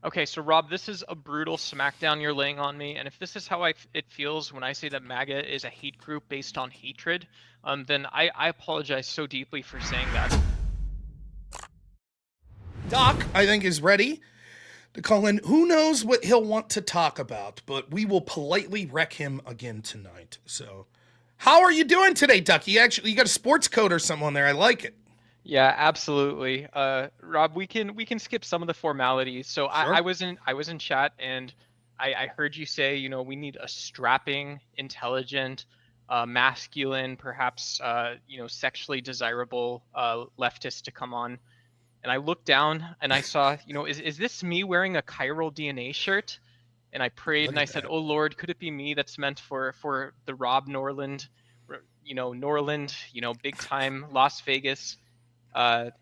Okay, so Rob, this is a brutal smackdown you're laying on me, and if this is how it feels when I say that MAGA is a hate group based on hatred, then I apologize so deeply for saying that. Doc, I think, is ready to call in. Who knows what he'll want to talk about, but we will politely wreck him again tonight. So, how are you doing today, Duck? You got a sports coat or something on there. I like it. Yeah, absolutely. Rob, we can skip some of the formalities. So I Sure. was in chat and I heard you say, we need a strapping, intelligent, masculine, perhaps sexually desirable leftist to come on. And I looked down and I saw, is this me wearing a chiral DNA shirt? And I prayed Look and I at said, that. "Oh Lord, could it be me that's meant for the Rob Norland, Norland, big time Las Vegas, and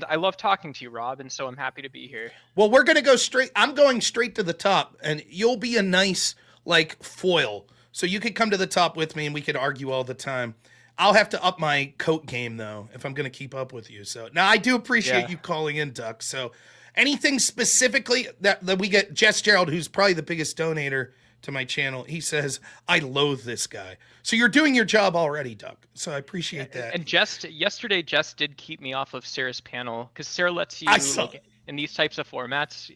I love talking to you, Rob, and so I'm happy to be here." Well, we're gonna go straight. I'm going straight to the top, and you'll be a nice like foil, so you could come to the top with me, and we could argue all the time. I'll have to up my coat game though if I'm gonna keep up with you. So now I do appreciate Yeah. you calling in, Duck. So anything specifically that we get, Jess Gerald, who's probably the biggest donator to my channel, he says I loathe this guy. So you're doing your job already, Duck. So I Yeah, appreciate that. and yesterday, Jess did keep me off of Sarah's panel because Sarah lets I you saw. like in these types of formats.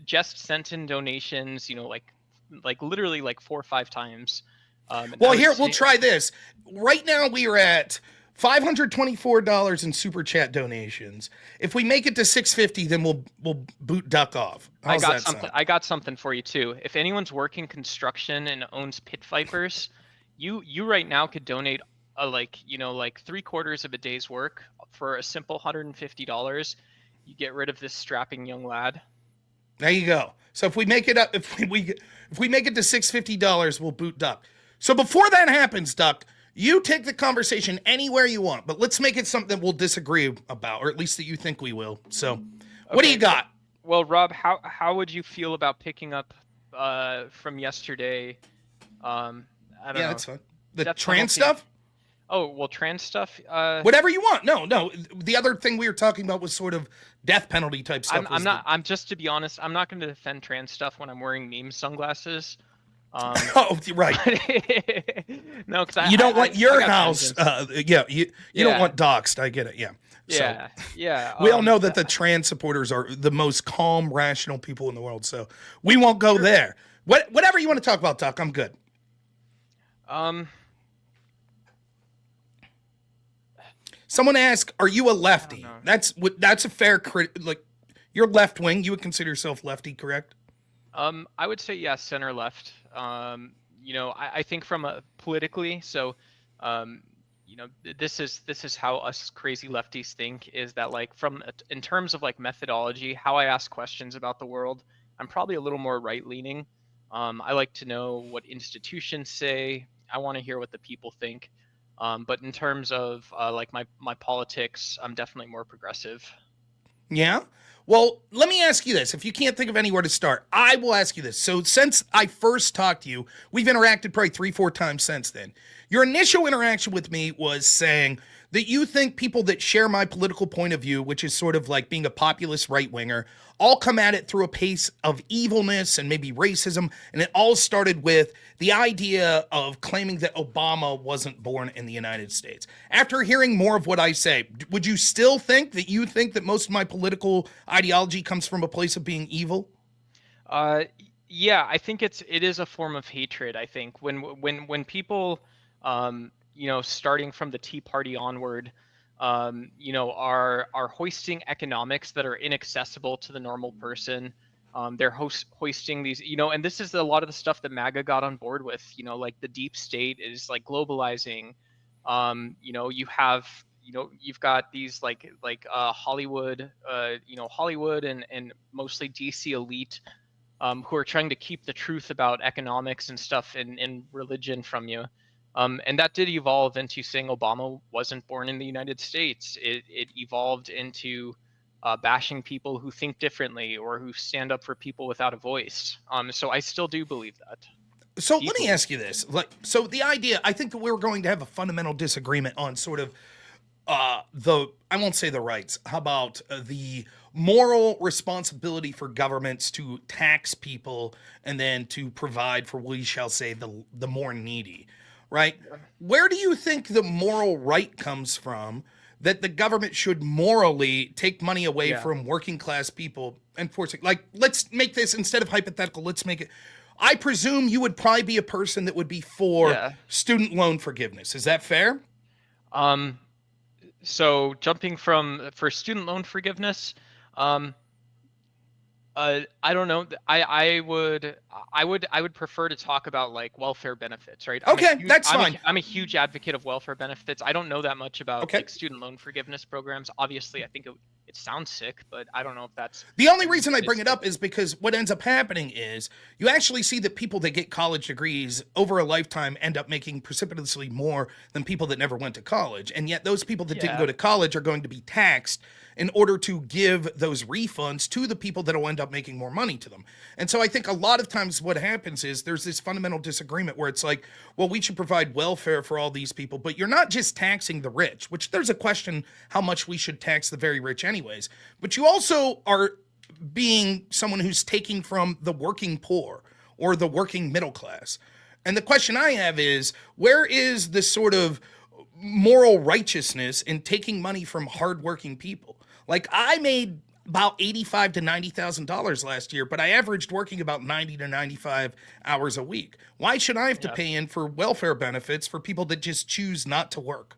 Jess sent in donations, like literally like 4 or 5 times, and Well, I would here we'll say, try this. Right now we are at $524 in super chat donations. If we make it to 650, then we'll boot Duck off. I How's got that something. sound? I got something for you too. If anyone's working construction and owns pit vipers, you right now could donate like 3/4 of a day's work for a simple $150. You get rid of this strapping young lad. There you go. So if we make it up, if we make it to $650, we'll boot Duck. So before that happens, Duck, you take the conversation anywhere you want, but let's make it something we'll disagree about, or at least that you think we will. So, what do you Okay, got? well, Rob, how would you feel about picking up from yesterday? Um, I don't Yeah, know, that's fine. The death trans penalty. stuff? Oh, well, trans stuff. Whatever you want. No. The other thing we were talking about was sort of death penalty type I'm stuff. I'm Was the not. I'm just to be honest. I'm not going to defend trans stuff when I'm wearing meme sunglasses. Um, oh right. but no, because You don't want I your got house. vengeance. You don't Yeah, want doxxed. I get it. Yeah. So yeah. we all know that the trans supporters are the most calm, rational people in the world. So we won't go Sure. there. Whatever you want to talk about, Doc, I'm good. Um, Someone asked, "Are you a I don't lefty?" know. That's a fair like. You're left wing. You would consider yourself lefty, correct? I would say yes, center left. I think from a politically, so, um, this is how us crazy lefties think, is that like in terms of like methodology, how I ask questions about the world, I'm probably a little more right leaning. I like to know what institutions say. I want to hear what the people think. But in terms of like my politics, I'm definitely more progressive. Yeah. Well, let me ask you this. If you can't think of anywhere to start, I will ask you this. So, since I first talked to you, we've interacted probably 3, 4 times since then. Your initial interaction with me was saying that you think people that share my political point of view, which is sort of like being a populist right winger, all come at it through a pace of evilness and maybe racism. And it all started with the idea of claiming that Obama wasn't born in the United States. After hearing more of what I say, would you still think that you think that most of my political ideology comes from a place of being evil? Uh, yeah, I think it is a form of hatred. I think when people, starting from the Tea Party onward, are hoisting economics that are inaccessible to the normal person. They're hoisting these, and this is a lot of the stuff that MAGA got on board with. Like the deep state is like globalizing. You've got these Hollywood, Hollywood and mostly DC elite, who are trying to keep the truth about economics and stuff and religion from you. And that did evolve into saying Obama wasn't born in the United States. It evolved into bashing people who think differently or who stand up for people without a voice. So I still do believe that So let me deeply. ask you this. So the idea, I think that we're going to have a fundamental disagreement on sort of the I won't say the rights. How about the moral responsibility for governments to tax people and then to provide for, we shall say, the more needy, right? Where do you think the moral right comes from that the government should morally take money away Yeah. from working class people and forcing, like, let's make this, instead of hypothetical, let's make it, I presume you would probably be a person that would be for Yeah. student loan forgiveness. Is that fair? Um, so jumping from for student loan forgiveness, um, I don't know. I would prefer to talk about like welfare benefits, right? Okay, that's fine. I'm a huge advocate of welfare benefits. I don't know that much about Okay. like student loan forgiveness programs. Obviously, I think it sounds sick, but I don't know if that's The only reason I bring it up is because what ends up happening is you actually see that people that get college degrees over a lifetime end up making precipitously more than people that never went to college. And yet those people that didn't Yeah. go to college are going to be taxed in order to give those refunds to the people that will end up making more money to them. And so I think a lot of times what happens is there's this fundamental disagreement where it's like, well, we should provide welfare for all these people, but you're not just taxing the rich, which there's a question how much we should tax the very rich anyways, but you also are being someone who's taking from the working poor or the working middle class. And the question I have is, where is this sort of moral righteousness in taking money from hardworking people? Like, I made about $85,000 to $90,000 last year, but I averaged working about 90 to 95 hours a week. Why should I have to Yeah. pay in for welfare benefits for people that just choose not to work?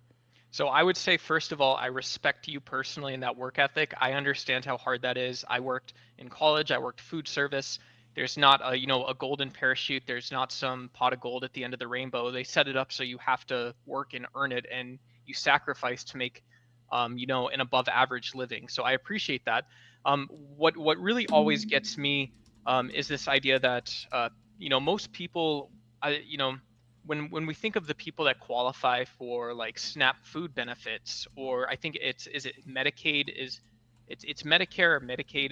So I would say, first of all, I respect you personally in that work ethic. I understand how hard that is. I worked in college. I worked food service. There's not a, a golden parachute. There's not some pot of gold at the end of the rainbow. They set it up so you have to work and earn it, and you sacrifice to make, an above average living. So I appreciate that. What really always gets me is this idea that, most people, when we think of the people that qualify for like SNAP food benefits, or I think is it Medicaid, it's Medicare or Medicaid,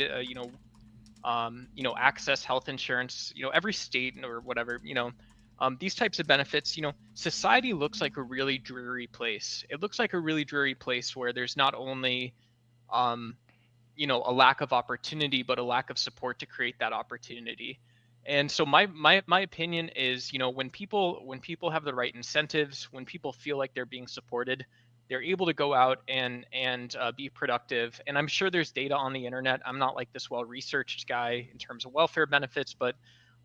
access health insurance, every state or whatever, these types of benefits, society looks like a really dreary place. It looks like a really dreary place where there's not only, um, a lack of opportunity, but a lack of support to create that opportunity. And so my opinion is, when people have the right incentives, when people feel like they're being supported, they're able to go out and be productive. And I'm sure there's data on the internet. I'm not like this well researched guy in terms of welfare benefits, but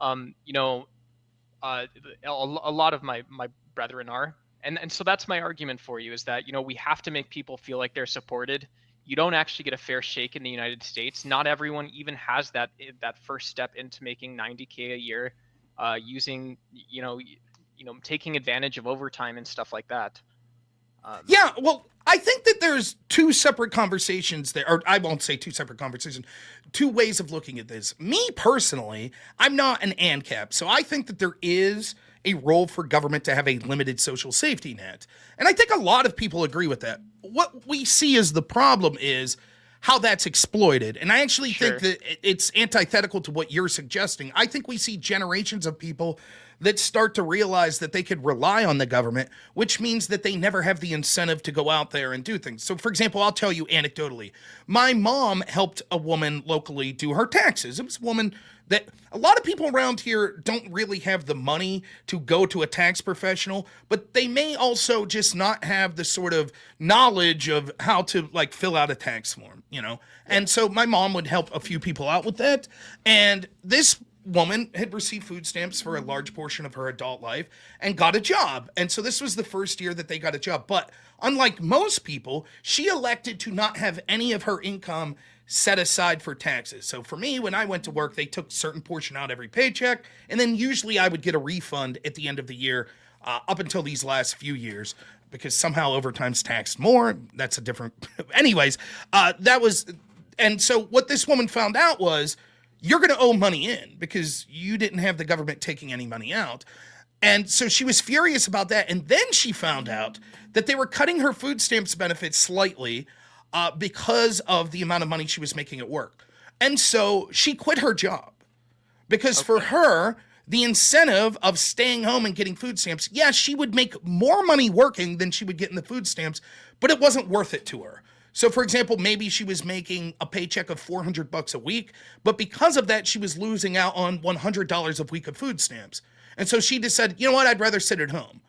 um, you know, a lot of my brethren are. And so that's my argument for you, is that we have to make people feel like they're supported. You don't actually get a fair shake in the United States. Not everyone even has that first step into making 90K a year, using taking advantage of overtime and stuff like that. Yeah, well, I think that there's two separate conversations there, or I won't say two separate conversations, two ways of looking at this. Me personally, I'm not an ANCAP, so I think that there is a role for government to have a limited social safety net. And I think a lot of people agree with that. What we see as the problem is how that's exploited. And I actually think Sure. that it's antithetical to what you're suggesting. I think we see generations of people that start to realize that they could rely on the government, which means that they never have the incentive to go out there and do things. So, for example, I'll tell you anecdotally, my mom helped a woman locally do her taxes. It was a woman that a lot of people around here don't really have the money to go to a tax professional, but they may also just not have the sort of knowledge of how to like fill out a tax form, you know? And so my mom would help a few people out with that. And this woman had received food stamps for a large portion of her adult life and got a job. And so this was the first year that they got a job. But unlike most people, she elected to not have any of her income set aside for taxes. So for me, when I went to work, they took a certain portion out every paycheck. And then usually I would get a refund at the end of the year, up until these last few years, because somehow overtime's taxed more. That's a different, anyways, that was, and so what this woman found out was, you're going to owe money in because you didn't have the government taking any money out. And so she was furious about that. And then she found out that they were cutting her food stamps benefits slightly, because of the amount of money she was making at work. And so she quit her job because for her, the incentive of staying home and getting food stamps, yeah, she would make more money working than she would get in the food stamps, but it wasn't worth it to her. So, for example, maybe she was making a paycheck of $400 a week, but because of that, she was losing out on $100 a week of food stamps. And so she decided, you know what, I'd rather sit at home.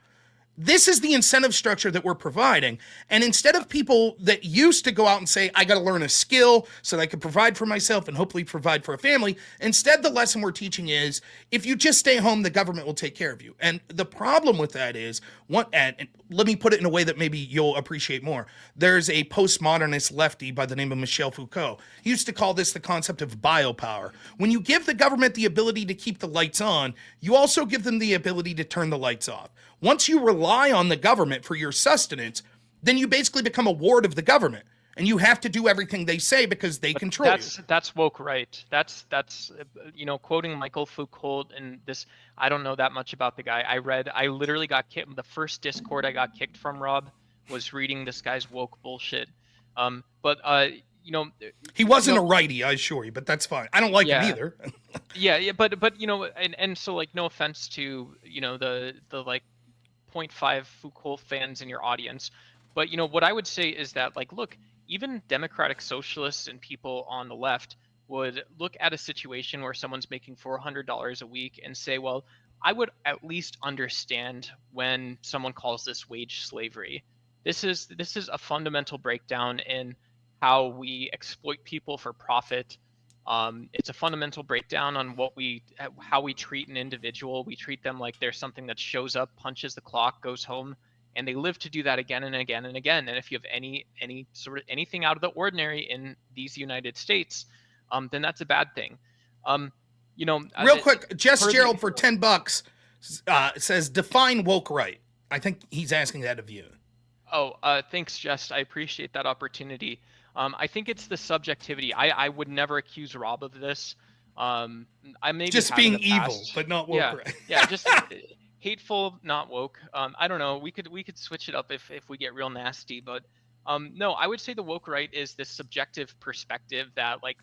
This is the incentive structure that we're providing. And instead of people that used to go out and say, I got to learn a skill so that I can provide for myself and hopefully provide for a family, instead, the lesson we're teaching is if you just stay home, the government will take care of you. And the problem with that is, and let me put it in a way that maybe you'll appreciate more. There's a postmodernist lefty by the name of Michel Foucault. He used to call this the concept of biopower. When you give the government the ability to keep the lights on, you also give them the ability to turn the lights off. Once you rely on the government for your sustenance, then you basically become a ward of the government, and you have to do everything they say because they control you. That's woke right. That's quoting Michael Foucault and this. I don't know that much about the guy. I literally got kicked. The first Discord I got kicked from, Rob, was reading this guy's woke bullshit. But he wasn't a righty, I assure you, but that's fine. I don't like him either. yeah, but and so like no offense to the like 0.5 Foucault fans in your audience, but what I would say is that like look, even democratic socialists and people on the left would look at a situation where someone's making $400 a week and say, well, I would at least understand when someone calls this wage slavery. This is a fundamental breakdown in how we exploit people for profit. It's a fundamental breakdown on how we treat an individual. We treat them like they're something that shows up, punches the clock, goes home, and they live to do that again and again and again. And if you have any sort of anything out of the ordinary in these United States, then that's a bad thing. Real quick, Jess Gerald for $10 says define woke right. I think he's asking that of you. Oh, thanks, Jess. I appreciate that opportunity. I think it's the subjectivity. I would never accuse Rob of this. I maybe just being evil, but not woke. Right? Yeah, just hateful, not woke. I don't know. We could switch it up if we get real nasty. But no, I would say the woke right is this subjective perspective that like,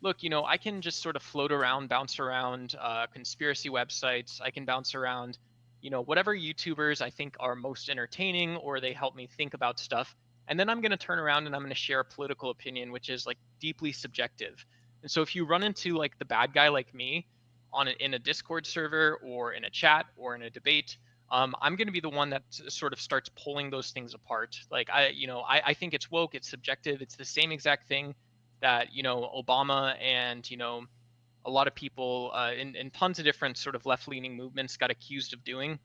look, I can just sort of float around, bounce around conspiracy websites. I can bounce around, whatever YouTubers I think are most entertaining or they help me think about stuff. And then I'm going to turn around and I'm going to share a political opinion, which is like deeply subjective. And so if you run into like the bad guy like me in a Discord server or in a chat or in a debate, I'm going to be the one that sort of starts pulling those things apart. Like I think it's woke, it's subjective, it's the same exact thing that Obama and a lot of people in tons of different sort of left-leaning movements got accused of doing.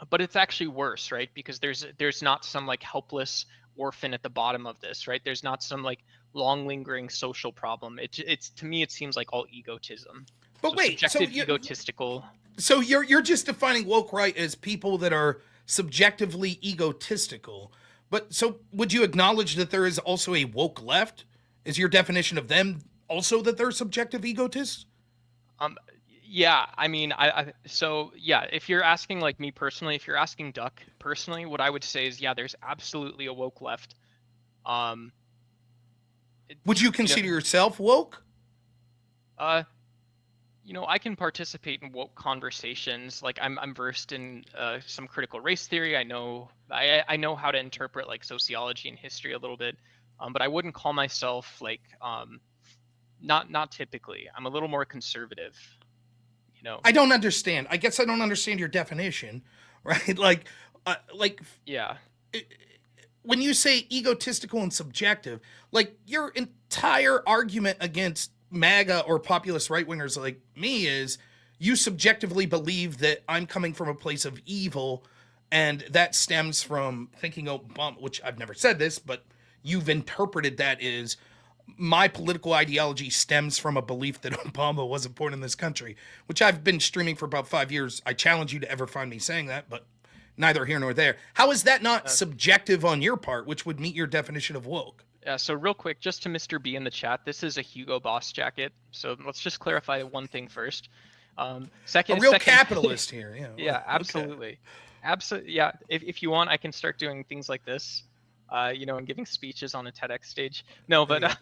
But it's actually worse, right? Because there's not some like helpless orphan at the bottom of this, right? There's not some like long lingering social problem. It's to me it seems like all egotism. But so wait, subjective, egotistical. So you're just defining woke right as people that are subjectively egotistical. But so would you acknowledge that there is also a woke left? Is your definition of them also that they're subjective egotists? Yeah, I mean, so yeah, if you're asking like me personally, if you're asking Duck personally, what I would say is, yeah, there's absolutely a woke left. Would you consider yourself woke? I can participate in woke conversations. Like I'm versed in some critical race theory. I know how to interpret like sociology and history a little bit, but I wouldn't call myself like not typically. I'm a little more conservative. I don't understand. I guess I don't understand your definition, right? Yeah. When you say egotistical and subjective, like your entire argument against MAGA or populist right-wingers like me is you subjectively believe that I'm coming from a place of evil, and that stems from thinking Obama, which I've never said this, but you've interpreted that as my political ideology stems from a belief that Obama wasn't born in this country, which I've been streaming for about 5 years. I challenge you to ever find me saying that, but neither here nor there. How is that not subjective on your part, which would meet your definition of woke? Yeah, so real quick, just to Mr. B in the chat, this is a Hugo Boss jacket. So let's just clarify one thing first. Second, a real capitalist here. Yeah. Yeah, absolutely. Okay. Absolutely. Yeah. If you want, I can start doing things like this. And giving speeches on a TEDx stage. No, but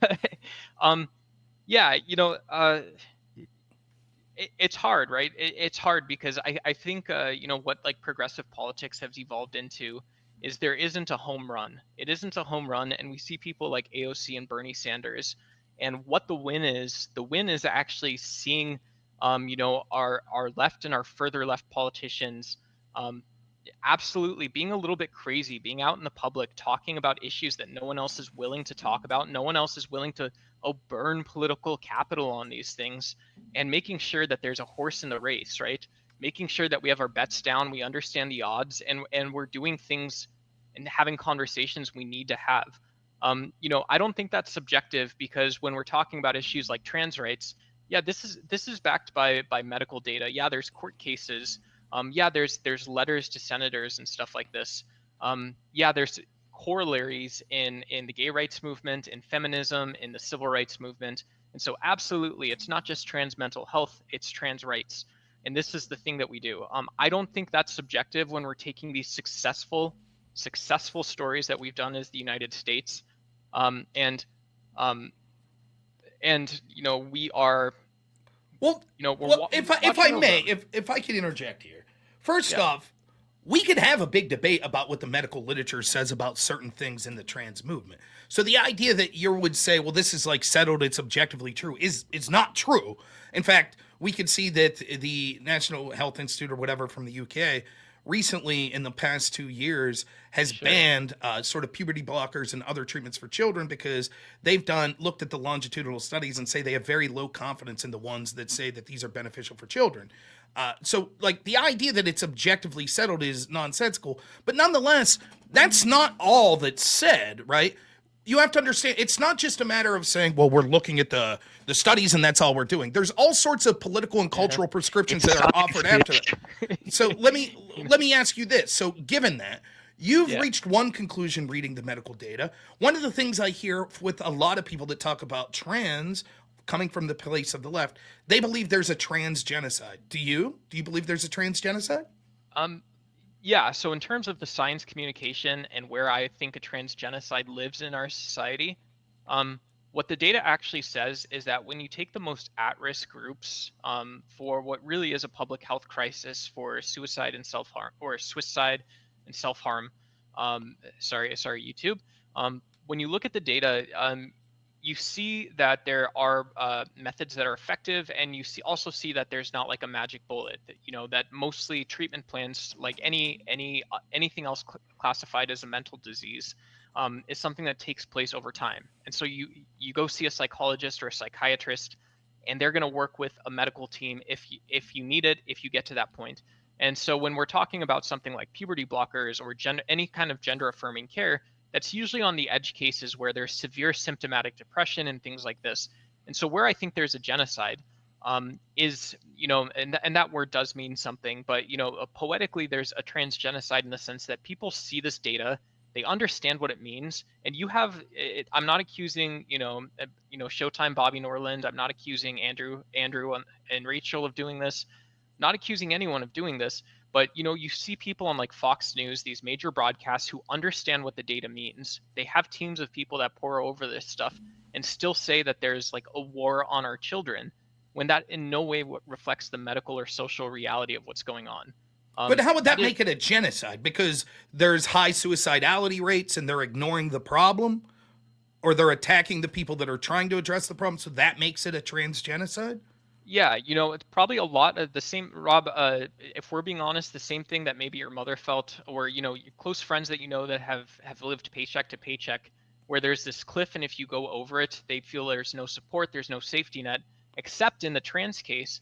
it's hard, right? It's hard because I think what like progressive politics has evolved into is there isn't a home run. It isn't a home run, and we see people like AOC and Bernie Sanders. And what the win is actually seeing, our left and our further left politicians, um, absolutely being a little bit crazy, being out in the public, talking about issues that no one else is willing to talk about. No one else is willing to burn political capital on these things, and making sure that there's a horse in the race, right? Making sure that we have our bets down, we understand the odds, and we're doing things and having conversations we need to have. I don't think that's subjective, because when we're talking about issues like trans rights, yeah, this is backed by medical data. Yeah, there's court cases. Yeah, there's letters to senators and stuff like this. Yeah, there's corollaries in the gay rights movement, in feminism, in the civil rights movement. And so absolutely, it's not just trans mental health, it's trans rights. And this is the thing that we do. I don't think that's subjective when we're taking these successful stories that we've done as the United States. Um, and um, we are, Well, we're well, if I watching over may, them. if I could interject here. First Yeah. off, we could have a big debate about what the medical literature says about certain things in the trans movement. So the idea that you would say, well, this is like settled, it's objectively true, is not true. In fact, we could see that the National Health Institute or whatever from the UK recently in the past 2 years has Sure. banned sort of puberty blockers and other treatments for children because they've looked at the longitudinal studies and say they have very low confidence in the ones that say that these are beneficial for children. So, like, the idea that it's objectively settled is nonsensical, but nonetheless, that's not all that's said, right? You have to understand, it's not just a matter of saying, well, we're looking at the studies and that's all we're doing. There's all sorts of political and cultural prescriptions that are offered after that. So let me ask you this. So given that, you've Yeah. reached one conclusion reading the medical data. One of the things I hear with a lot of people that talk about trans coming from the place of the left, they believe there's a trans genocide. Do you? Do you believe there's a trans genocide? Um, yeah, so in terms of the science communication and where I think a trans genocide lives in our society, what the data actually says is that when you take the most at-risk groups, for what really is a public health crisis for suicide and self-harm, or suicide and self-harm, sorry, YouTube. When you look at the data, you see that there are methods that are effective, and you also see that there's not like a magic bullet. That mostly treatment plans, like anything else classified as a mental disease, is something that takes place over time. And so you go see a psychologist or a psychiatrist, and they're going to work with a medical team if you need it, if you get to that point. And so when we're talking about something like puberty blockers or any kind of gender affirming care, that's usually on the edge cases where there's severe symptomatic depression and things like this. And so where I think there's a genocide, is, and that word does mean something, but, poetically, there's a trans genocide in the sense that people see this data, they understand what it means, and I'm not accusing, Showtime Bobby Norland, I'm not accusing Andrew and Rachel of doing this, not accusing anyone of doing this, but you see people on like Fox News, these major broadcasts, who understand what the data means. They have teams of people that pore over this stuff and still say that there's like a war on our children, when that in no way reflects the medical or social reality of what's going on. But how would that make it a genocide? Because there's high suicidality rates and they're ignoring the problem, or they're attacking the people that are trying to address the problem. So that makes it a trans genocide? Yeah, it's probably a lot of the same, Rob. If we're being honest, the same thing that maybe your mother felt, or your close friends that that have lived paycheck to paycheck, where there's this cliff, and if you go over it, they feel there's no support, there's no safety net. Except in the trans case,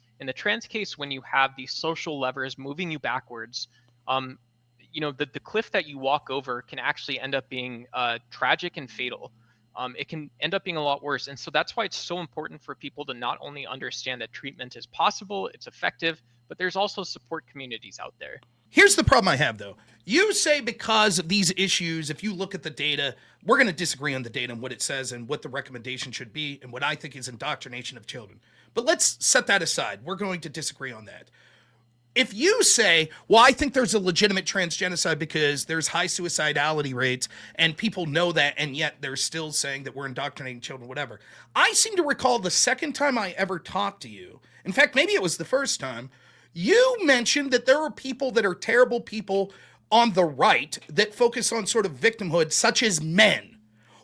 when you have these social levers moving you backwards, the cliff that you walk over can actually end up being tragic and fatal. It can end up being a lot worse. And so that's why it's so important for people to not only understand that treatment is possible, it's effective, but there's also support communities out there. Here's the problem I have, though. You say because of these issues, if you look at the data, we're going to disagree on the data and what it says and what the recommendation should be and what I think is indoctrination of children. But let's set that aside. We're going to disagree on that. If you say, well, I think there's a legitimate trans genocide because there's high suicidality rates and people know that, and yet they're still saying that we're indoctrinating children, whatever. I seem to recall the second time I ever talked to you, in fact, maybe it was the first time, you mentioned that there are people that are terrible people on the right that focus on sort of victimhood, such as men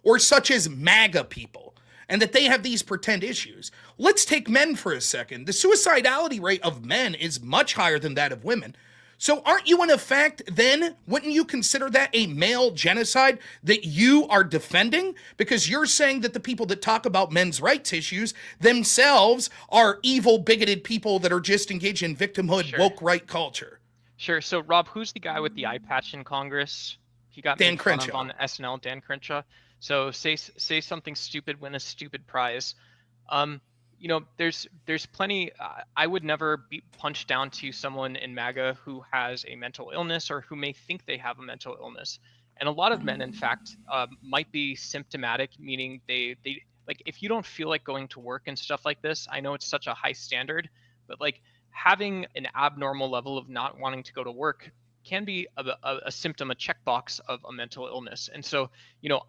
or such as MAGA people, and that they have these pretend issues. Let's take men for a second. The suicidality rate of men is much higher than that of women. So aren't you in effect then, wouldn't you consider that a male genocide that you are defending? Because you're saying that the people that talk about men's rights issues themselves are evil, bigoted people that are just engaged in victimhood, Sure. woke right culture. Sure. So Rob, who's the guy with the eye patch in Congress? He got Dan made fun of Crenshaw. on SNL, Dan Crenshaw. So say something stupid, win a stupid prize. Um, there's plenty. I would never be punched down to someone in MAGA who has a mental illness or who may think they have a mental illness. And a lot of men, in fact, might be symptomatic, meaning they like if you don't feel like going to work and stuff like this. I know it's such a high standard, but like having an abnormal level of not wanting to go to work can be a symptom, a checkbox of a mental illness. And so,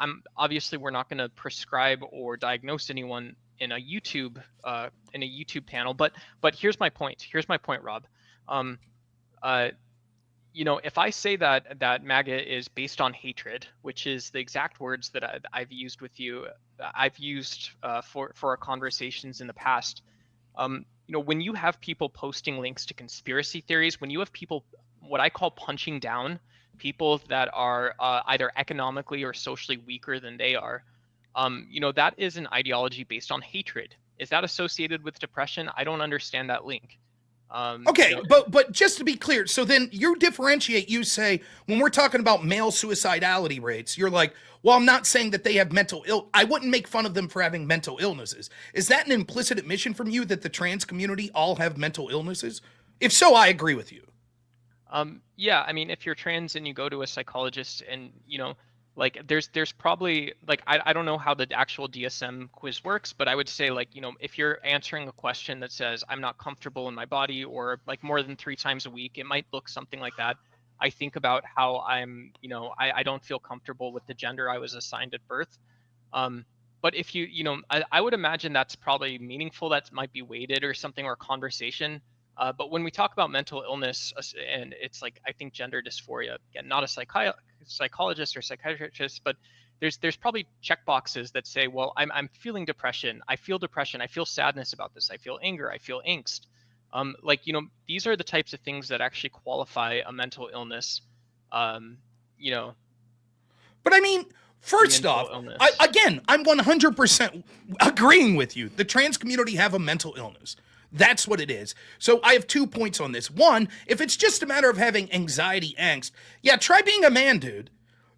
I'm obviously we're not going to prescribe or diagnose anyone in a YouTube panel, but here's my point. Here's my point, Rob. If I say that MAGA is based on hatred, which is the exact words that I've used with you, I've used for our conversations in the past. When you have people posting links to conspiracy theories, when you have people, what I call punching down people that are either economically or socially weaker than they are, that is an ideology based on hatred. Is that associated with depression? I don't understand that link. Okay, but just to be clear, so then you differentiate, you say, when we're talking about male suicidality rates, you're like, well, I'm not saying that they have I wouldn't make fun of them for having mental illnesses. Is that an implicit admission from you that the trans community all have mental illnesses? If so, I agree with you. Yeah, I mean, if you're trans and you go to a psychologist and, like there's probably like I don't know how the actual DSM quiz works, but I would say like, if you're answering a question that says I'm not comfortable in my body or like more than 3 times a week, it might look something like that. I think about how I'm, I don't feel comfortable with the gender I was assigned at birth. But if I would imagine that's probably meaningful. That might be weighted or something or conversation. But when we talk about mental illness, and it's like, I think gender dysphoria, again, not a psychologist or psychiatrist, but there's probably check boxes that say, well, I'm feeling depression. I feel depression. I feel sadness about this. I feel anger. I feel angst. These are the types of things that actually qualify a mental illness. But I mean, first off, I'm 100% agreeing with you. The trans community have a mental illness. That's what it is. So I have 2 points on this. One, if it's just a matter of having anxiety, angst, yeah, try being a man, dude.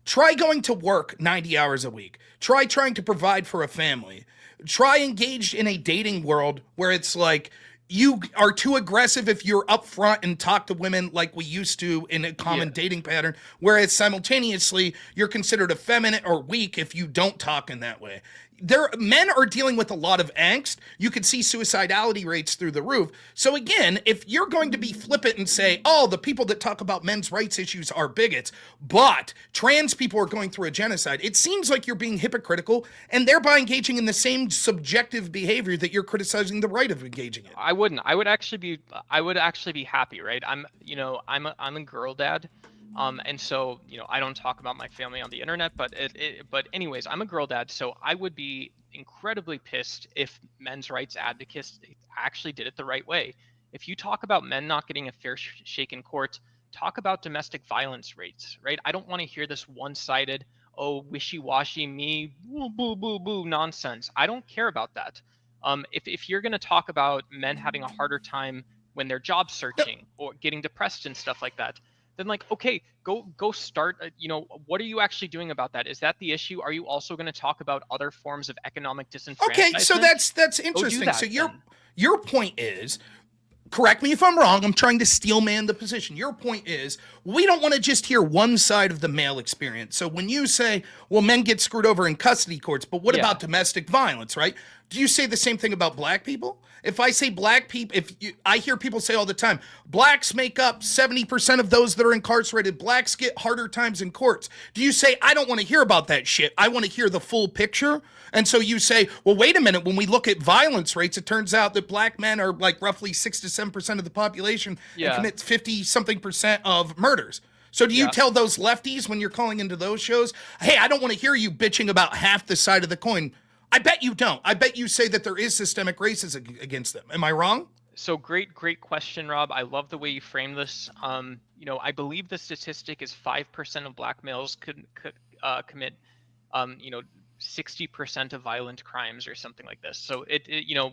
Try going to work 90 hours a week. Try trying to provide for a family. Try engaged in a dating world where it's like you are too aggressive if you're upfront and talk to women like we used to in a common dating pattern, whereas simultaneously you're considered effeminate or weak if you don't talk in that way. Men are dealing with a lot of angst. You can see suicidality rates through the roof. So again, if you're going to be flippant and say, oh, the people that talk about men's rights issues are bigots, but trans people are going through a genocide, it seems like you're being hypocritical and thereby engaging in the same subjective behavior that you're criticizing the right of engaging in. I wouldn't. I would actually be happy, right? I'm a girl dad. And so, I don't talk about my family on the internet, but but anyways, I'm a girl dad, so I would be incredibly pissed if men's rights advocates actually did it the right way. If you talk about men not getting a fair shake in court, talk about domestic violence rates, right? I don't want to hear this one-sided, oh, wishy-washy, me, boo, boo, boo, boo nonsense. I don't care about that. If you're going to talk about men having a harder time when they're job searching or getting depressed and stuff like that, then like, okay, go start, what are you actually doing about that? Is that the issue? Are you also going to talk about other forms of economic disenfranchisement? Okay, so that's interesting. So your point is, correct me if I'm wrong, I'm trying to steelman the position. Your point is, we don't want to just hear one side of the male experience. So when you say, well, men get screwed over in custody courts, but what about domestic violence, right? Do you say the same thing about black people? If I say black people, I hear people say all the time, blacks make up 70% of those that are incarcerated. Blacks get harder times in courts. Do you say, I don't want to hear about that shit. I want to hear the full picture? And so you say, well, wait a minute. When we look at violence rates, it turns out that black men are like roughly 6 to 7% of the population and commit 50 something percent of murders. So do you Yeah. tell those lefties when you're calling into those shows, hey, I don't want to hear you bitching about half the side of the coin? I bet you don't. I bet you say that there is systemic racism against them. Am I wrong? So great question, Rob. I love the way you frame this. I believe the statistic is 5% of black males commit, you know, 60% of violent crimes or something like this. So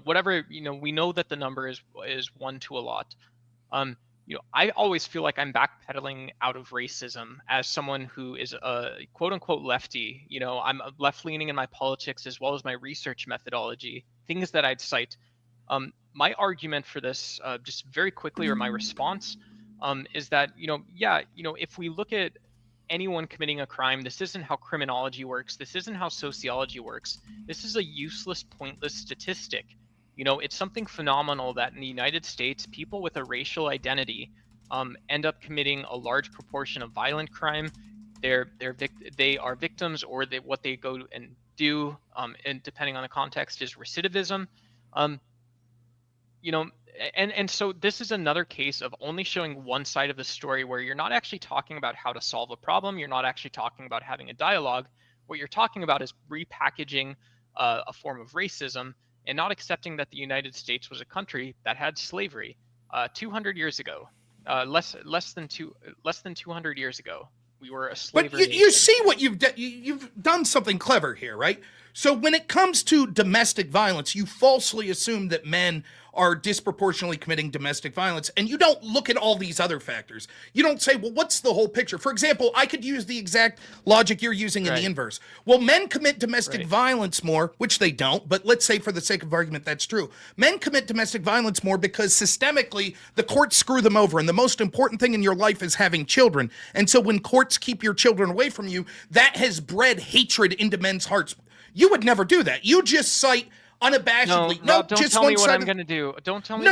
whatever, we know that the number is one to a lot. I always feel like I'm backpedaling out of racism as someone who is a quote unquote lefty. I'm left leaning in my politics as well as my research methodology, things that I'd cite. My argument for this, just very quickly, or my response, is that, if we look at anyone committing a crime, this isn't how criminology works. This isn't how sociology works. This is a useless, pointless statistic. It's something phenomenal that in the United States, people with a racial identity end up committing a large proportion of violent crime. They are victims, or what they go and do, and depending on the context, is recidivism. Um, and so this is another case of only showing one side of the story, where you're not actually talking about how to solve a problem. You're not actually talking about having a dialogue. What you're talking about is repackaging a form of racism, and not accepting that the United States was a country that had slavery 200 years ago, less than 200 years ago. We were a slavery But you see what you've done. You've done something clever here, right? So when it comes to domestic violence, you falsely assume that men are disproportionately committing domestic violence, and you don't look at all these other factors. You don't say, well, what's the whole picture? For example, I could use the exact logic you're using in the inverse. Well, men commit domestic violence more, which they don't, but let's say for the sake of argument that's true. Men commit domestic violence more because systemically the courts screw them over, and the most important thing in your life is having children. And so when courts keep your children away from you, that has bred hatred into men's hearts. You would never do that. You just cite unabashedly. No, Rob, don't tell me what I'm going to do. Don't tell me. No,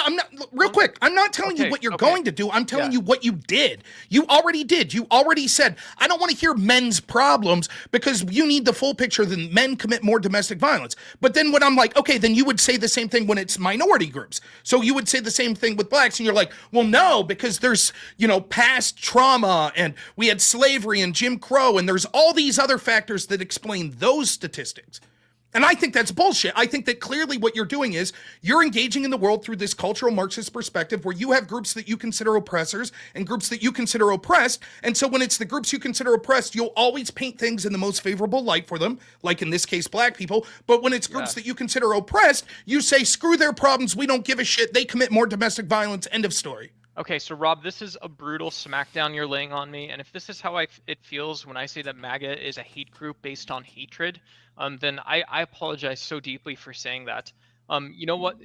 I'm not. Real quick, I'm not telling you what you're going to do. I'm telling you what you did. You already did. You already said, I don't want to hear men's problems because you need the full picture. Then men commit more domestic violence. But then when I'm like, okay, then you would say the same thing when it's minority groups. So you would say the same thing with blacks, and you're like, well, no, because there's, past trauma, and we had slavery and Jim Crow, and there's all these other factors that explain those statistics. And I think that's bullshit. I think that clearly what you're doing is you're engaging in the world through this cultural Marxist perspective, where you have groups that you consider oppressors and groups that you consider oppressed. And so when it's the groups you consider oppressed, you'll always paint things in the most favorable light for them, like in this case, black people. But when it's groups that you consider oppressed, you say, screw their problems. We don't give a shit. They commit more domestic violence. End of story. Okay, so Rob, this is a brutal smackdown you're laying on me, and if this is how it feels when I say that MAGA is a hate group based on hatred, then I apologize so deeply for saying that. You know what?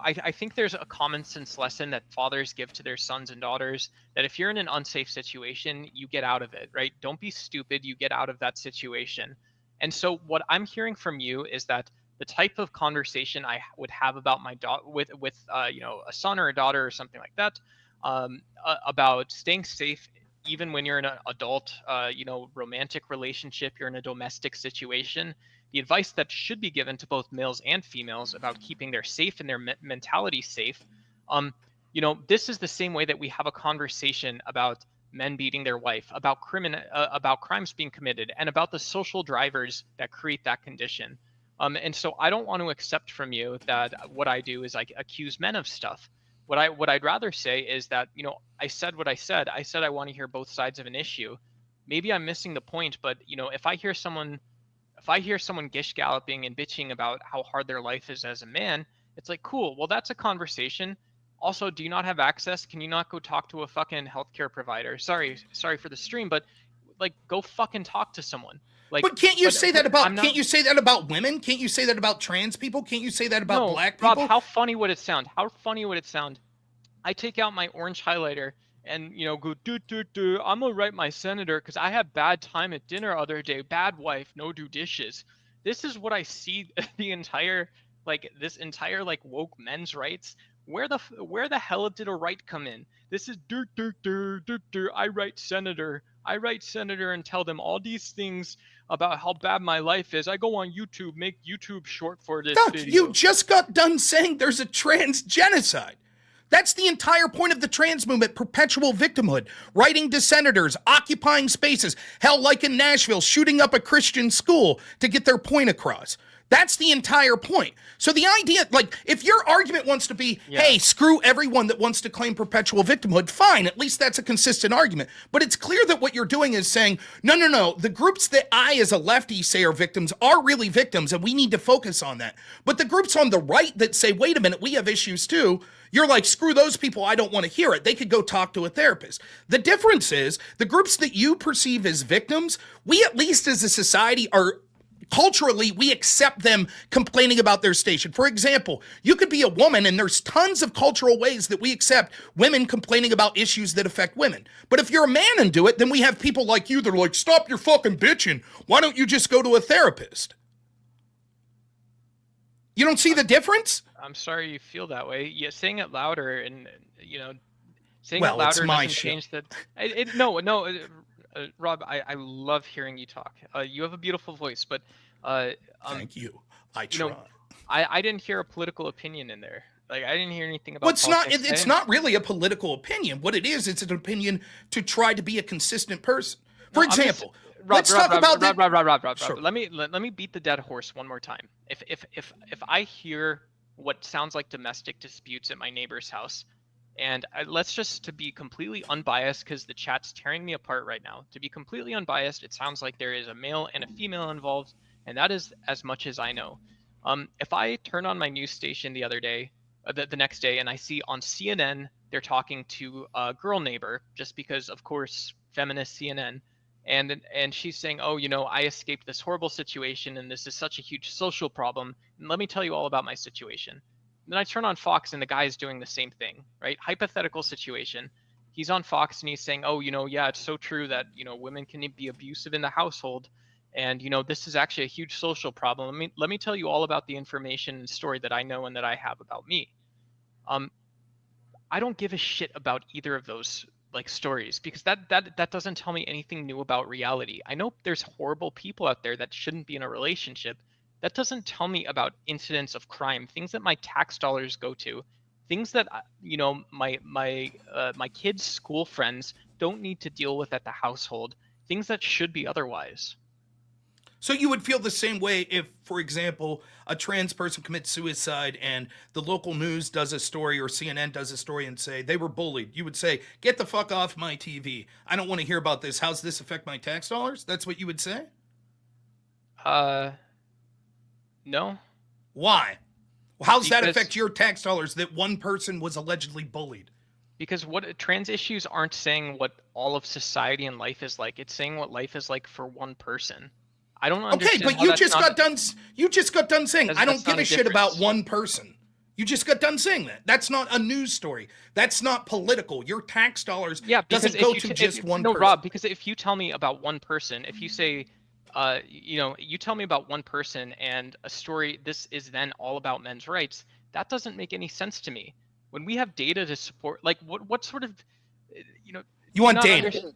I think there's a common sense lesson that fathers give to their sons and daughters, that if you're in an unsafe situation, you get out of it, right? Don't be stupid. You get out of that situation. And so what I'm hearing from you is that the type of conversation I would have about my with a son or a daughter or something like that, about staying safe even when you're in an adult, romantic relationship, you're in a domestic situation. The advice that should be given to both males and females about keeping their safe and their mentality safe, this is the same way that we have a conversation about men beating their wife, about crimes being committed, and about the social drivers that create that condition. And so I don't want to accept from you that what I do is I accuse men of stuff. What I'd rather say is that, I said what I said. I said I want to hear both sides of an issue. Maybe I'm missing the point, but if I hear someone gish galloping and bitching about how hard their life is as a man, it's like, cool. Well, that's a conversation. Also, do you not have access? Can you not go talk to a fucking healthcare provider? Sorry for the stream, but go fucking talk to someone. But can't you say that about can't you say that about women? Can't you say that about trans people? Can't you say that about black people? Rob, how funny would it sound? I take out my orange highlighter and go do. I'm gonna write my senator because I had bad time at dinner other day. Bad wife, no do dishes. This is what I see the entire woke men's rights. Where the hell did a right come in? This is I write senator and tell them all these things about how bad my life is. I go on YouTube, make YouTube short for this video. You just got done saying there's a trans genocide. That's the entire point of the trans movement, perpetual victimhood, writing to senators, occupying spaces, hell, like in Nashville, shooting up a Christian school to get their point across. That's the entire point. So the idea, like, if your argument wants to be, hey, screw everyone that wants to claim perpetual victimhood, fine, at least that's a consistent argument. But it's clear that what you're doing is saying, no, the groups that I as a lefty say are victims are really victims, and we need to focus on that. But the groups on the right that say, wait a minute, we have issues too, you're like, screw those people, I don't want to hear it. They could go talk to a therapist. The difference is, the groups that you perceive as victims, we at least as a society are culturally, we accept them complaining about their station. For example, you could be a woman, and there's tons of cultural ways that we accept women complaining about issues that affect women. But if you're a man and do it, then we have people like you that are like, stop your fucking bitching. Why don't you just go to a therapist? You don't see the difference? I'm sorry you feel that way. Yeah, saying it louder and, saying well, it louder doesn't show. Change the. Rob, I love hearing you talk. You have a beautiful voice, but thank you. I try. I didn't hear a political opinion in there. Like, I didn't hear anything about. Well, it's not really a political opinion. What it is, it's an opinion to try to be a consistent person. For example, let's talk about Rob. Sure. Let me beat the dead horse one more time. If I hear what sounds like domestic disputes at my neighbor's house, and let's just, to be completely unbiased, because the chat's tearing me apart right now, to be completely unbiased, it sounds like there is a male and a female involved, and that is as much as I know. If I turn on my news station the next day, and I see on CNN they're talking to a girl neighbor, just because, of course, feminist CNN, and she's saying, oh, I escaped this horrible situation, and this is such a huge social problem, and let me tell you all about my situation. Then I turn on Fox, and the guy is doing the same thing, right? Hypothetical situation. He's on Fox, and he's saying, oh, yeah, it's so true that, women can be abusive in the household. And, this is actually a huge social problem. Let me tell you all about the information and story that I know and that I have about me. I don't give a shit about either of those stories, because that doesn't tell me anything new about reality. I know there's horrible people out there that shouldn't be in a relationship. That doesn't tell me about incidents of crime, things that my tax dollars go to, things that my kids' school friends don't need to deal with at the household, things that should be otherwise. So you would feel the same way if, for example, a trans person commits suicide and the local news does a story, or CNN does a story, and say they were bullied. You would say, get the fuck off my TV. I don't want to hear about this. How's this affect my tax dollars? That's what you would say? No. Why? How does that affect your tax dollars that one person was allegedly bullied? Because what trans issues aren't saying what all of society and life is like. It's saying what life is like for one person. I don't understand. Okay, but you just got done saying, I don't give a shit about one person. You just got done saying that. That's not a news story. That's not political. Your tax dollars doesn't go to just one person. No, Rob, because if you tell me about one person, if you say, you tell me about one person and a story, this is then all about men's rights, that doesn't make any sense to me. When we have data to support, what sort of, you want data?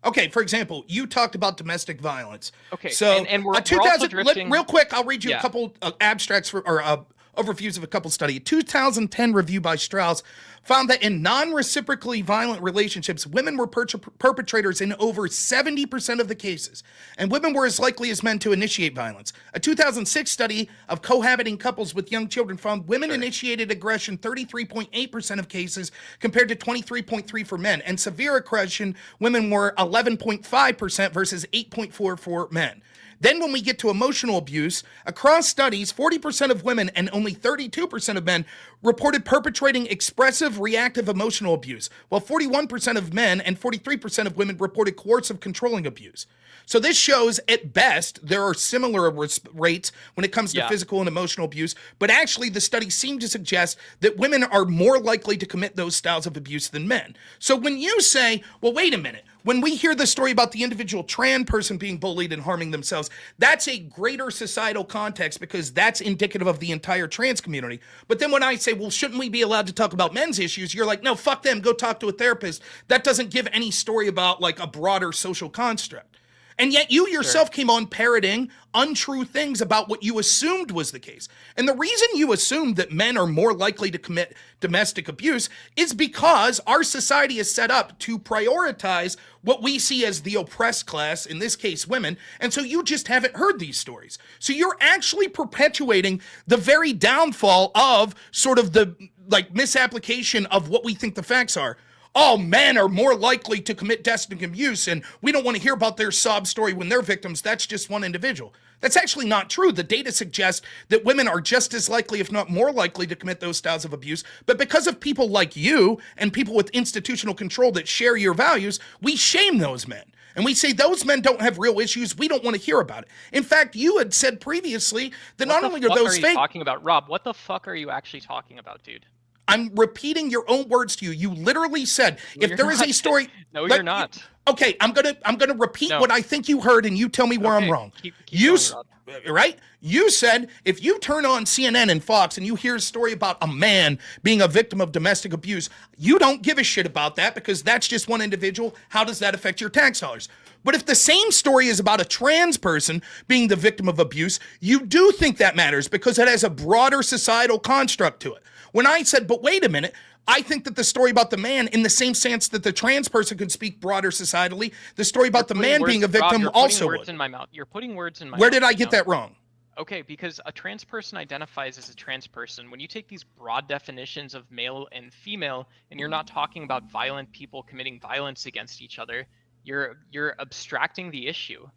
Okay, for example, you talked about domestic violence. Okay, so and we're also drifting. Real quick, I'll read you a couple abstracts or overviews of a couple studies. A 2010 review by Strauss found that in non-reciprocally violent relationships, women were perpetrators in over 70% of the cases, and women were as likely as men to initiate violence. A 2006 study of cohabiting couples with young children found women initiated aggression 33.8% of cases compared to 23.3% for men, and severe aggression, women were 11.5% versus 8.4% for men. Then when we get to emotional abuse, across studies, 40% of women and only 32% of men reported perpetrating expressive reactive emotional abuse, while 41% of men and 43% of women reported coercive controlling abuse. So this shows, at best, there are similar rates when it comes to physical and emotional abuse, but actually the studies seem to suggest that women are more likely to commit those styles of abuse than men. So when you say, well, wait a minute, when we hear the story about the individual trans person being bullied and harming themselves, that's a greater societal context because that's indicative of the entire trans community. But then when I say, well, shouldn't we be allowed to talk about men's issues? You're like, no, fuck them, go talk to a therapist. That doesn't give any story about like a broader social construct. And yet you Sure. yourself came on parroting untrue things about what you assumed was the case. And the reason you assumed that men are more likely to commit domestic abuse is because our society is set up to prioritize what we see as the oppressed class, in this case, women. And so you just haven't heard these stories. So you're actually perpetuating the very downfall of sort of the like misapplication of what we think the facts are. Oh, men are more likely to commit domestic abuse, and we don't want to hear about their sob story when they're victims. That's just one individual. That's actually not true. The data suggests that women are just as likely, if not more likely, to commit those styles of abuse. But because of people like you and people with institutional control that share your values, we shame those men. And we say those men don't have real issues. We don't want to hear about it. In fact, you had said previously that not only are those fake. Talking about, Rob? What the fuck are you actually talking about, dude? I'm repeating your own words to you. You literally said, no, if there is a story. No, you're not. Okay, I'm gonna repeat what I think you heard, and you tell me where I'm wrong. Keep going, right? You said if you turn on CNN and Fox and you hear a story about a man being a victim of domestic abuse, you don't give a shit about that because that's just one individual. How does that affect your tax dollars? But if the same story is about a trans person being the victim of abuse, you do think that matters because it has a broader societal construct to it. When I said, but wait a minute, I think that the story about the man, in the same sense that the trans person could speak broader societally, the story about the man being a victim also would. You're putting words in my mouth. You're putting words in my mouth. Where did I get that wrong? Okay, because a trans person identifies as a trans person. When you take these broad definitions of male and female, and you're not talking about violent people committing violence against each other, you're abstracting the issue.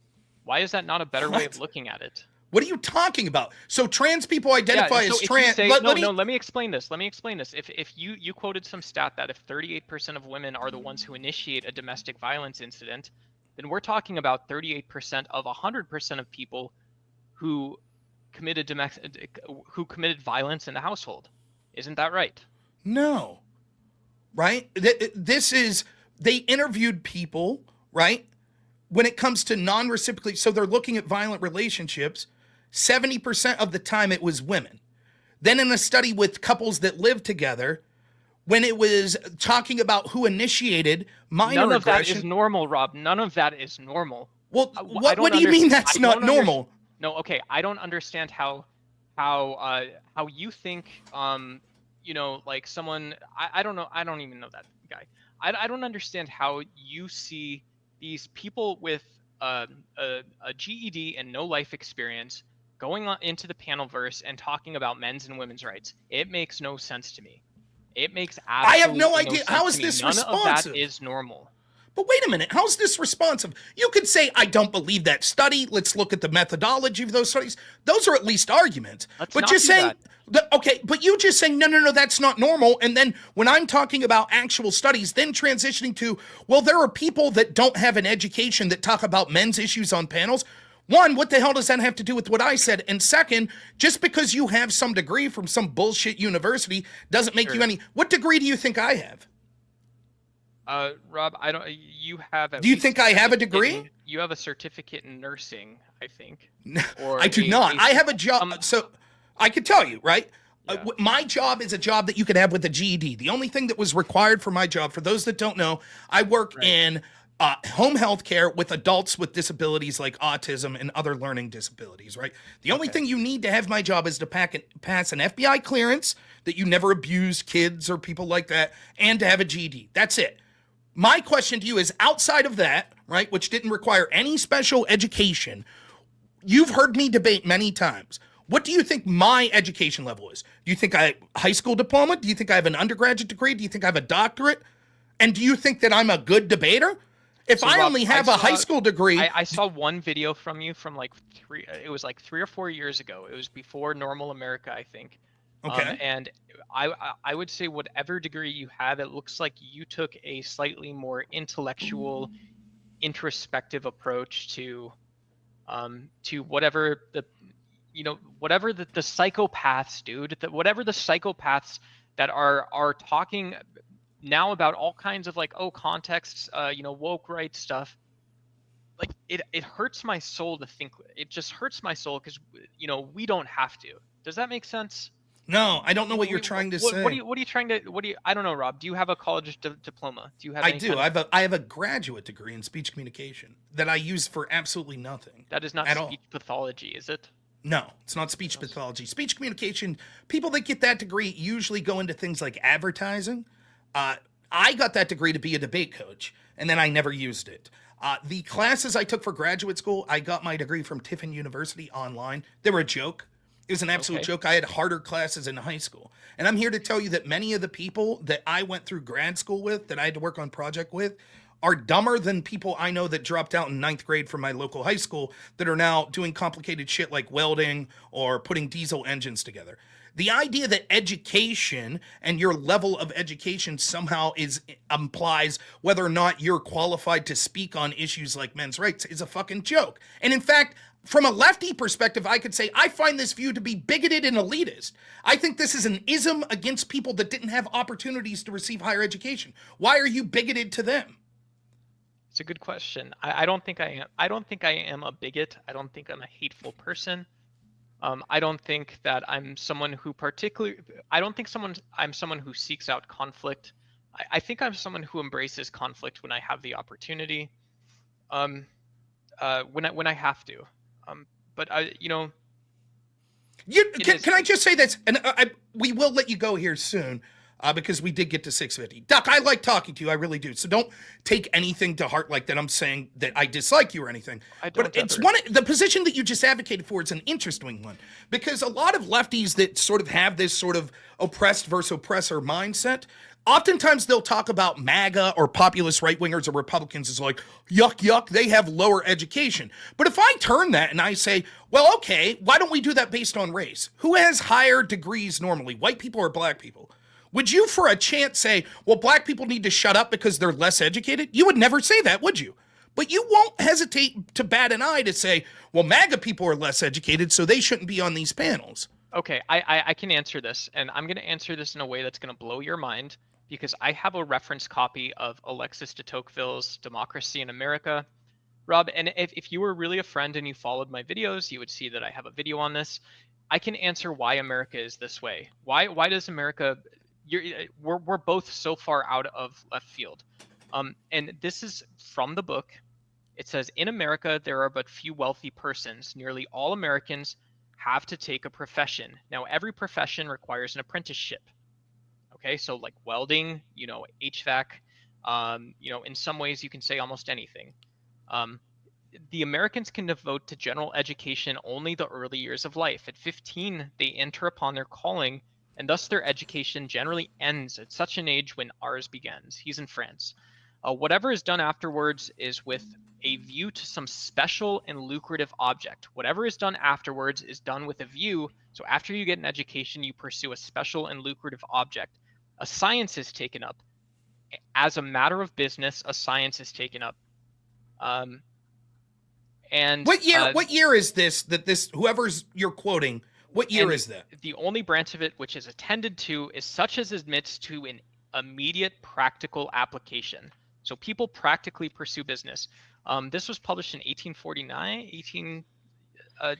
Why is that not a better way of looking at it? What are you talking about? So trans people identify as trans. Let me explain this. Let me explain this. If you quoted some stat that if 38% of women are the ones who initiate a domestic violence incident, then we're talking about 38% of 100% of people who committed violence in the household. Isn't that right? No. Right? This is, they interviewed people, right? When it comes to non-reciprocally, so they're looking at violent relationships, 70% of the time it was women. Then in a study with couples that live together, when it was talking about who initiated minor aggression. None of that is normal, Rob. None of that is normal. Well, what do you mean that's not normal? No, okay. I don't understand how you think, like someone, I don't know. I don't even know that guy. I don't understand how you see these people with a GED and no life experience going on into the panelverse and talking about men's and women's rights. It makes no sense to me. It makes absolutely I have no idea. sense How is to me. this None responsive? of that is normal. But wait a minute. How's this responsive? You could say, I don't believe that study. Let's look at the methodology of those studies. Those are at least arguments. But just saying, okay, but you just saying, no, that's not normal. And then when I'm talking about actual studies, then transitioning to, well, there are people that don't have an education that talk about men's issues on panels. One, what the hell does that have to do with what I said? And second, just because you have some degree from some bullshit university doesn't make you any. What degree do you think I have? Rob, I don't. You have. Do you think I have a degree? You have a certificate in nursing, I think. Or I do not. I have a job. So I could tell you, right? Yeah. My job is a job that you could have with a GED. The only thing that was required for my job, for those that don't know, I work in home health care with adults with disabilities like autism and other learning disabilities, right? The only thing you need to have my job is to pass an FBI clearance that you never abuse kids or people like that, and to have a GED. That's it. My question to you is, outside of that, right, which didn't require any special education, you've heard me debate many times. What do you think my education level is? Do you think I have a high school diploma? Do you think I have an undergraduate degree? Do you think I have a doctorate? And do you think that I'm a good debater? If I only have a high school degree. I saw one video from you from like 3 or 4 years ago. It was before Normal America, I think. Okay. And I would say whatever degree you have, it looks like you took a slightly more intellectual, introspective approach to whatever the psychopaths, dude, whatever the psychopaths that are talking now about all kinds of like, contexts, woke right stuff. Like it hurts my soul to think. It just hurts my soul because we don't have to. Does that make sense? No, I don't know what you're trying to say. What are you trying to? What do you? I don't know, Rob. Do you have a college diploma? Do you have? I any do. Kind of, I have a graduate degree in speech communication that I use for absolutely nothing that is not at all. speech pathology, is it? No, it's not speech pathology. Speech communication, people that get that degree usually go into things like advertising. I got that degree to be a debate coach, and then I never used it. The classes I took for graduate school, I got my degree from Tiffin University online. They were a joke. It was an absolute joke. I had harder classes in high school. And I'm here to tell you that many of the people that I went through grad school with, that I had to work on project with, are dumber than people I know that dropped out in ninth grade from my local high school that are now doing complicated shit like welding or putting diesel engines together. The idea that education and your level of education somehow implies whether or not you're qualified to speak on issues like men's rights is a fucking joke. And in fact, from a lefty perspective, I could say I find this view to be bigoted and elitist. I think this is an ism against people that didn't have opportunities to receive higher education. Why are you bigoted to them? It's a good question. I don't think I am. I don't think I am a bigot. I don't think I'm a hateful person. I don't think that I'm someone who I don't think I'm someone who seeks out conflict. I think I'm someone who embraces conflict when I have the opportunity. When I have to. But can I just say this? And we will let you go here soon. Because we did get to 650. Duck, I like talking to you. I really do. So don't take anything to heart like that I'm saying that I dislike you or anything. But it's the position that you just advocated for is an interesting one. Because a lot of lefties that sort of have this sort of oppressed versus oppressor mindset, oftentimes they'll talk about MAGA or populist right-wingers or Republicans as like, yuck, yuck, they have lower education. But if I turn that and I say, well, okay, why don't we do that based on race? Who has higher degrees normally, white people or black people? Would you for a chance say, well, black people need to shut up because they're less educated? You would never say that, would you? But you won't hesitate to bat an eye to say, well, MAGA people are less educated, so they shouldn't be on these panels. Okay, I can answer this, and I'm going to answer this in a way that's going to blow your mind, because I have a reference copy of Alexis de Tocqueville's Democracy in America. Rob, and if you were really a friend and you followed my videos, you would see that I have a video on this. I can answer why America is this way. Why does America... we're both so far out of left field. And this is from the book. It says, in America, there are but few wealthy persons. Nearly all Americans have to take a profession. Now, every profession requires an apprenticeship. Okay, so like welding, HVAC, in some ways you can say almost anything. The Americans can devote to general education only the early years of life. At 15, they enter upon their calling, and thus their education generally ends at such an age when ours begins. He's in France. Whatever is done afterwards is with a view to some special and lucrative object. Whatever is done afterwards is done with a view. So after you get an education, you pursue a special and lucrative object. A science is taken up. As a matter of business, a science is taken up. And what year is this that this whoever's you're quoting? What year is that? The only branch of it which is attended to is such as admits to an immediate practical application. So people practically pursue business. This was published in 1849.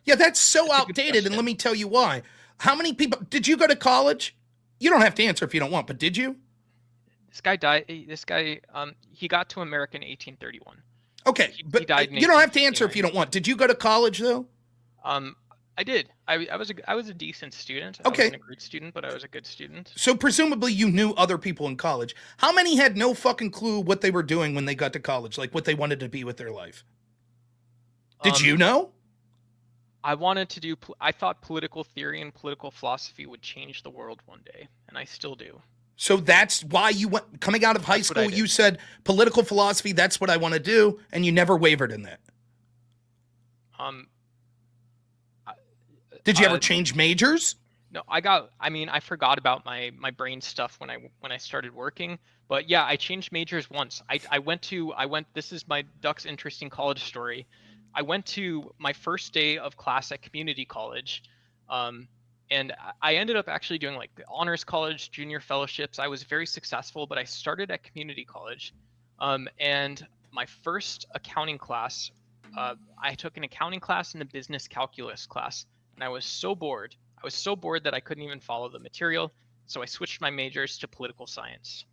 Yeah, that's so outdated, and let me tell you why. How many people did you go to college? You don't have to answer if you don't want, but did you? This guy died. He got to America in 1831. Okay, but you don't have to answer if you don't want. Did you go to college though? I did. I was a decent student. Okay. I wasn't a great student, but I was a good student. So presumably you knew other people in college. How many had no fucking clue what they were doing when they got to college, like what they wanted to be with their life? Did you know? I thought political theory and political philosophy would change the world one day, and I still do. So that's why you went, coming out of high school, you said political philosophy, that's what I want to do, and you never wavered in that. Did you ever change majors? No, I forgot about my brain stuff when I started working. But yeah, I changed majors once. This is my Duck's interesting college story. I went to my first day of class at community college. And I ended up actually doing like the honors college, junior fellowships. I was very successful, but I started at community college. And my first accounting class, I took an accounting class and a business calculus class. And I was so bored. I was so bored that I couldn't even follow the material, so I switched my majors to political science.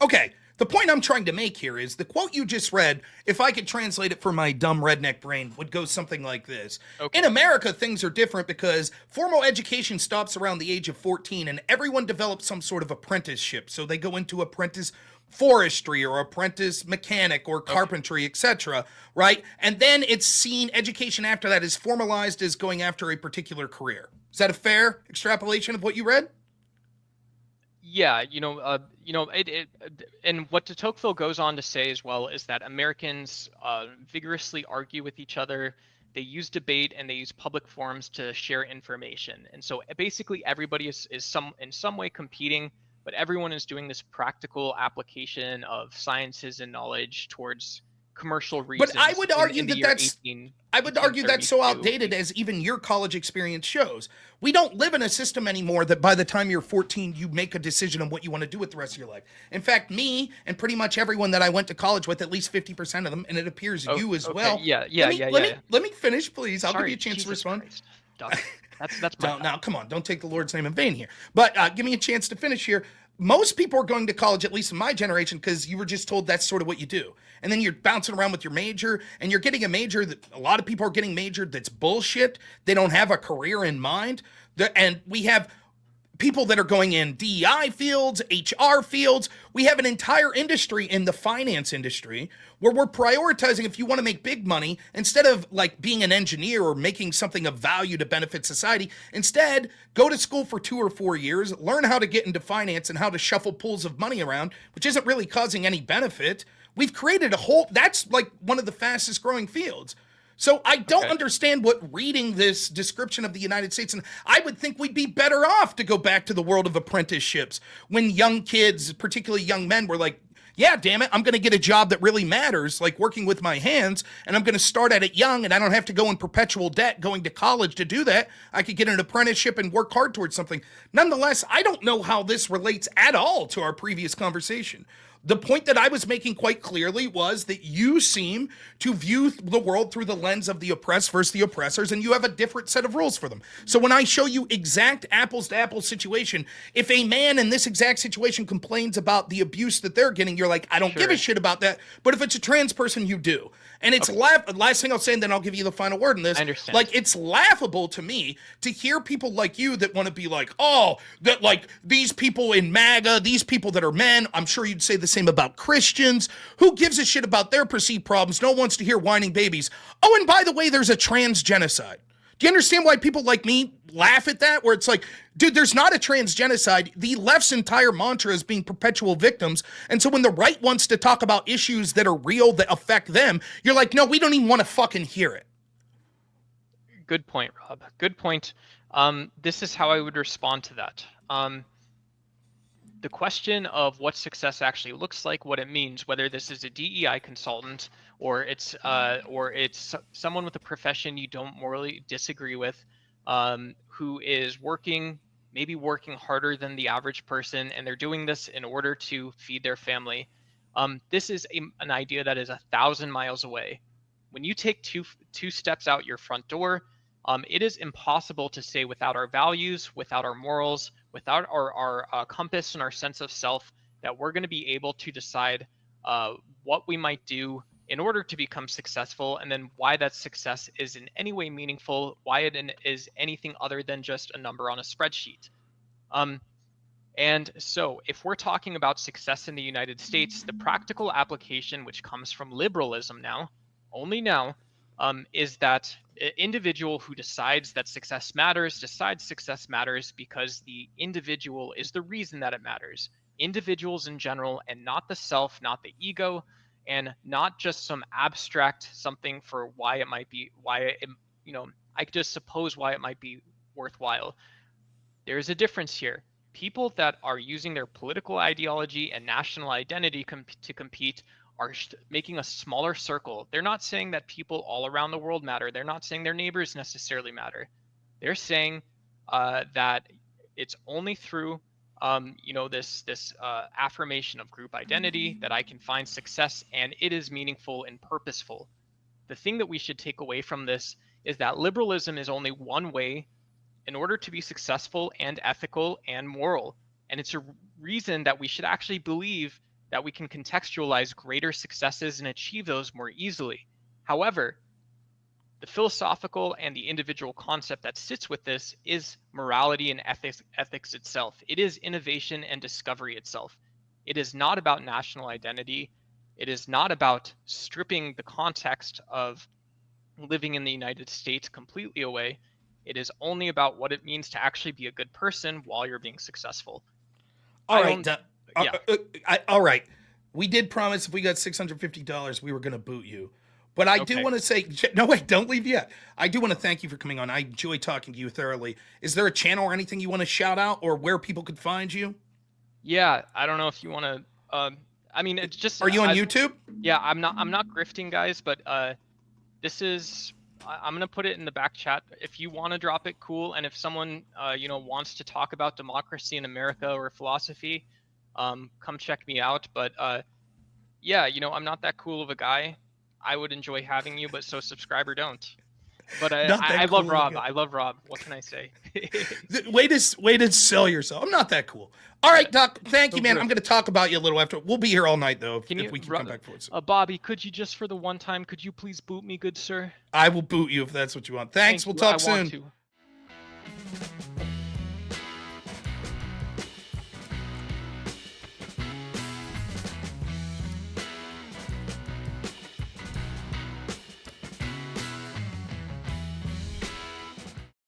Okay, the point I'm trying to make here is the quote you just read, if I could translate it for my dumb redneck brain, would go something like this. Okay. In America, things are different because formal education stops around the age of 14 and everyone develops some sort of apprenticeship. So they go into apprentice forestry or apprentice mechanic or carpentry, etc., right? And then it's seen education after that is formalized as going after a particular career. Is that a fair extrapolation of what you read? Yeah, and what de Tocqueville goes on to say as well is that Americans vigorously argue with each other. They use debate and they use public forums to share information. And so basically everybody is in some way competing, but everyone is doing this practical application of sciences and knowledge towards commercial But I reasons would argue in the that year that's 18, I would argue that's so 1832. outdated as even your college experience shows. We don't live in a system anymore that by the time you're 14, you make a decision on what you want to do with the rest of your life. In fact, me and pretty much everyone that I went to college with, at least 50% of them, and it appears Oh, you as okay. well. Yeah, Let yeah, me yeah, let yeah, me yeah. let me finish, please. I'll give you Sorry, a chance to Jesus respond. Christ, Doug. That's my Now, bad. come on, don't take the Lord's name in vain here. But give me a chance to finish here. Most people are going to college, at least in my generation, because you were just told that's sort of what you do. And then you're bouncing around with your major, and you're getting a major that a lot of people are getting majored that's bullshit. They don't have a career in mind. And we have people that are going in DEI fields, HR fields. We have an entire industry in the finance industry where we're prioritizing if you want to make big money instead of like being an engineer or making something of value to benefit society. Instead, go to school for 2 or 4 years, learn how to get into finance and how to shuffle pools of money around, which isn't really causing any benefit. We've created a whole, that's like one of the fastest growing fields. So I don't Okay. understand what reading this description of the United States, and I would think we'd be better off to go back to the world of apprenticeships when young kids, particularly young men, were like, yeah, damn it, I'm going to get a job that really matters, like working with my hands, and I'm going to start at it young, and I don't have to go in perpetual debt going to college to do that. I could get an apprenticeship and work hard towards something. Nonetheless, I don't know how this relates at all to our previous conversation. The point that I was making quite clearly was that you seem to view the world through the lens of the oppressed versus the oppressors, and you have a different set of rules for them. So when I show you exact apples to apples situation, if a man in this exact situation complains about the abuse that they're getting, you're like, I don't give a Sure. shit about that. But if it's a trans person, you do. And it's Okay. last thing I'll say, and then I'll give you the final word in this. I understand. Like, it's laughable to me to hear people like you that want to be like, oh, that like these people in MAGA, these people that are men. I'm sure you'd say the same about Christians. Who gives a shit about their perceived problems? No one wants to hear whining babies. Oh, and by the way, there's a trans genocide. Do you understand why people like me laugh at that? Where it's like, dude, there's not a trans genocide. The left's entire mantra is being perpetual victims. And so when the right wants to talk about issues that are real, that affect them, you're like, no, we don't even want to fucking hear it. Good point, Rob. Good point. This is how I would respond to that. The question of what success actually looks like, what it means, whether this is a DEI consultant or it's someone with a profession you don't morally disagree with, who is maybe working harder than the average person, and they're doing this in order to feed their family. This is an idea that is 1,000 miles away. When you take two steps out your front door, it is impossible to say without our values, without our morals, without our compass and our sense of self, that we're going to be able to decide what we might do in order to become successful, and then why that success is in any way meaningful, why it is anything other than just a number on a spreadsheet. And so if we're talking about success in the United States, the practical application, which comes from liberalism now, only now, is that individual who decides that success matters because the individual is the reason that it matters. Individuals in general, and not the self, not the ego, and not just some abstract something for why it might be, I could just suppose why it might be worthwhile. There's a difference here. People that are using their political ideology and national identity to compete are making a smaller circle. They're not saying that people all around the world matter. They're not saying their neighbors necessarily matter. They're saying that it's only through this affirmation of group identity that I can find success, and it is meaningful and purposeful. The thing that we should take away from this is that liberalism is only one way in order to be successful and ethical and moral. And it's a reason that we should actually believe that we can contextualize greater successes and achieve those more easily. However, the philosophical and the individual concept that sits with this is morality and ethics itself. It is innovation and discovery itself. It is not about national identity. It is not about stripping the context of living in the United States completely away. It is only about what it means to actually be a good person while you're being successful. All right. All right. We did promise if we got $650, we were going to boot you. But I do want to say, no, wait, don't leave yet. I do want to thank you for coming on. I enjoy talking to you thoroughly. Is there a channel or anything you want to shout out or where people could find you? Yeah, I don't know if you want to, I mean, it's just. Are you on YouTube? Yeah, I'm not grifting, guys, but this is, I'm going to put it in the back chat. If you want to drop it, cool. And if someone, wants to talk about democracy in America or philosophy, come check me out. But yeah, I'm not that cool of a guy. I would enjoy having you, but so subscribe or don't. But I love Rob. I love Rob. What can I say? Way to sell yourself. I'm not that cool. All right, Doc. Thank you, man. I'm going to talk about you a little after. We'll be here all night, though, if we can come back for it. Bobby, could you just for the one time, could you please boot me, good sir? I will boot you if that's what you want. Thanks. We'll talk soon. Want to.